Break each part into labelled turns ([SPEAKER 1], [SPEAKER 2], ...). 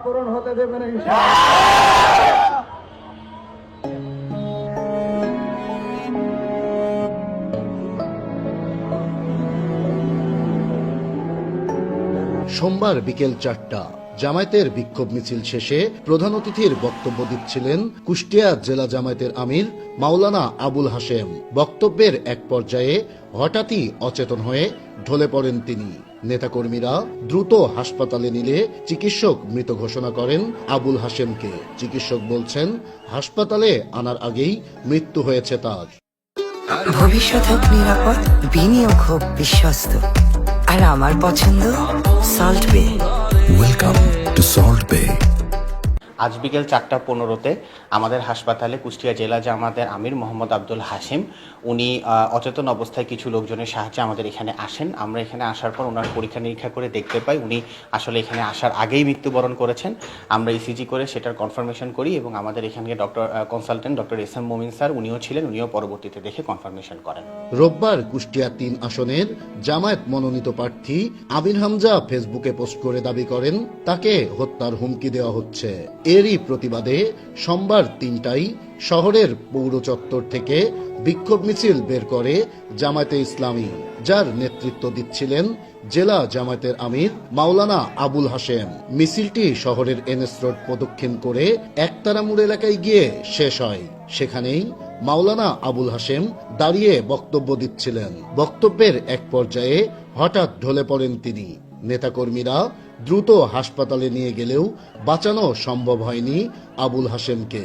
[SPEAKER 1] পূরণ হতে দেবেন ইনশাআল্লাহ।
[SPEAKER 2] সোমবার বিকেল 4টা জামায়াতের বিক্ষোভ মিছিল শেষে প্রধান অতিথির বক্তব্য দিচ্ছিলেন কুষ্টিয়া জেলা জামায়াতের আমির মাওলানা আবুল হাশেম। বক্তব্যের এক পর্যায়ে হঠাৎই অচেতন হয়ে ঢলে পড়েন তিনি। নেতাকর্মীরা দ্রুত হাসপাতালে নিলে চিকিৎসক মৃত ঘোষণা করেন আবুল হাশেমকে। চিকিৎসক বলছেন হাসপাতালে আনার আগেই মৃত্যু হয়েছে তার।
[SPEAKER 3] ভবিষ্যৎ হোক নিরাপদ, বিনিয়োগ হোক বিশ্বস্ত, আর আমার পছন্দ সল্ট বে।
[SPEAKER 4] ওয়েলকাম টু সল্ট বে।
[SPEAKER 5] আজ বিকেল 4:15-তে আমাদের হাসপাতালে কুষ্টিয়া জেলা জামাতের আমির মোহাম্মদ আব্দুল হাশিম উনি অচেতন অবস্থায় কিছু লোকজনের সাহায্যে আমাদের এখানে আসেন। আমরা এখানে আসার পর ওনার পরীক্ষা নিরীক্ষা করে দেখতে পাই উনি আসলে এখানে আসার আগেই মৃত্যুবরণ করেছেন। আমরা ইসিজি করে সেটার কনফার্মেশন করি এবং আমাদের এখানে কনসালটেন্ট ডক্টর এস.এম. মুমিন স্যার উনিও ছিলেন, উনিও পরবর্তীতে দেখে কনফার্মেশন করেন।
[SPEAKER 2] রোববার কুষ্টিয়া 3 আসনের জামায়াত মনোনীত প্রার্থী আমির হামজা ফেসবুকে পোস্ট করে দাবি করেন তাকে হত্যার হুমকি দেওয়া হচ্ছে। এরই প্রতিবাদে সোমবার 3টায় শহরের পৌর চত্বর থেকে বিক্ষোভ মিছিল বের করে জামায়াতে ইসলামী, যার নেতৃত্ব দিচ্ছিলেন জেলা জামায়াতের আমির মাওলানা আবুল হাশেম। মিছিলটি শহরের এনএস রোড প্রদক্ষিণ করে একতারা মোড় এলাকায় গিয়ে শেষ হয়। সেখানেই মাওলানা আবুল হাশেম দাঁড়িয়ে বক্তব্য দিচ্ছিলেন। বক্তব্যের এক পর্যায়ে হঠাৎ ঢলে পড়েন তিনি। নেতাকর্মীরা দ্রুত হাসপাতালে নিয়ে গেলেও বাঁচানো সম্ভব হয়নি আবুল হাশেমকে।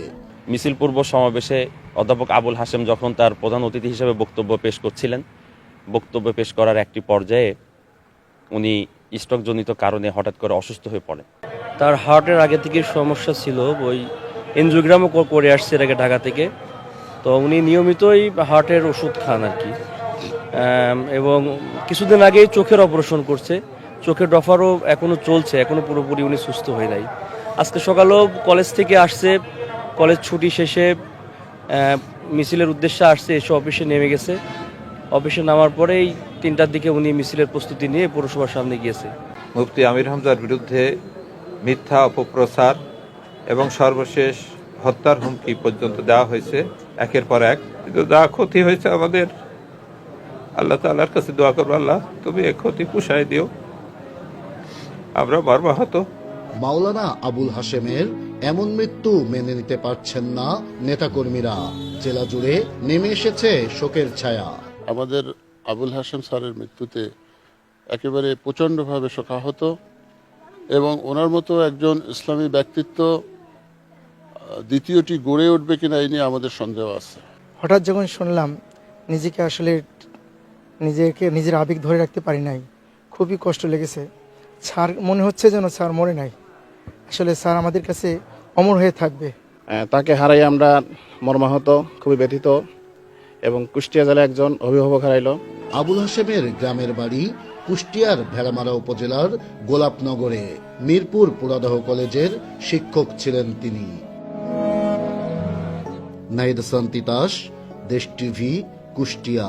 [SPEAKER 6] মিছিল পূর্ব সমাবেশে অধ্যাপক আবুল হাশেম যখন তার প্রধান অতিথি হিসেবে বক্তব্য পেশ করছিলেন, বক্তব্য পেশ করার একটি পর্যায়ে উনি স্ট্রোকজনিত কারণে হঠাৎ করে অসুস্থ হয়ে পড়েন।
[SPEAKER 7] তার হার্টের আগে থেকে সমস্যা ছিল, ওই এনজিওগ্রামও করে আসছে এর আগে ঢাকা থেকে। তো উনি নিয়মিতই হার্টের ওষুধ খান আর কি, এবং কিছুদিন আগেই চোখের অপারেশন করছে। চোখের ডফারও এখনও চলছে, এখনও পুরোপুরি উনি সুস্থ হয়ে নাই। আজকে সকালেও কলেজ থেকে আসছে, কলেজ ছুটি শেষে মিছিলের উদ্দেশ্যে আসছে, এসে অফিসে নেমে গেছে। অফিসে নামার পরেই 3টার দিকে উনি মিছিলের প্রস্তুতি নিয়ে পৌরসভার সামনে গিয়েছে।
[SPEAKER 8] মুফতি আমির হামজার বিরুদ্ধে মিথ্যা অপপ্রচার এবং সর্বশেষ হত্যার হুমকি পর্যন্ত দেওয়া হয়েছে একের পর এক। কিন্তু যা ক্ষতি হয়েছে আমাদের, আল্লাহ তাআলার কাছে দোয়া করবো, আল্লাহ তুমি এই ক্ষতি পুষায় দিও। আমরা মর্মাহত।
[SPEAKER 2] মাওলানা আবুল হাশেমের এমন মৃত্যু মেনে নিতে পারছেন না নেতাকর্মীরা। জেলা জুড়ে নেমে এসেছে শোকের ছায়া।
[SPEAKER 9] আমাদের আবুল হাশেম স্যারের মৃত্যুতে একেবারে প্রচণ্ডভাবে শোকাহত, এবং ওনার মতো একজন ইসলামী ব্যক্তিত্ব দ্বিতীয়টি গড়ে উঠবে কিনা এই নিয়ে আমাদের সন্দেহ আছে।
[SPEAKER 10] হঠাৎ যখন শুনলাম, নিজেকে আসলে নিজের আবেগ ধরে রাখতে পারি নাই, খুবই কষ্ট লেগেছে। স্যার মনে হচ্ছে যেন স্যার মরে নাই, আসলে স্যার আমাদের কাছে অমর হয়ে থাকবে।
[SPEAKER 11] তাকে হারাই আমরা মর্মাহত, খুবই ব্যথিত, এবং কুষ্টিয়া জেলা একজন অভিভাবক হারাইল।
[SPEAKER 2] আবুল হাশেমের গ্রামের বাড়ি কুষ্টিয়ার ভেড়ামারা উপজেলার গোলাপনগরে। মিরপুর পুরাদহ কলেজের শিক্ষক ছিলেন তিনি। নাহিদ হাসান তিতাস, দেশ টিভি, কুষ্টিয়া।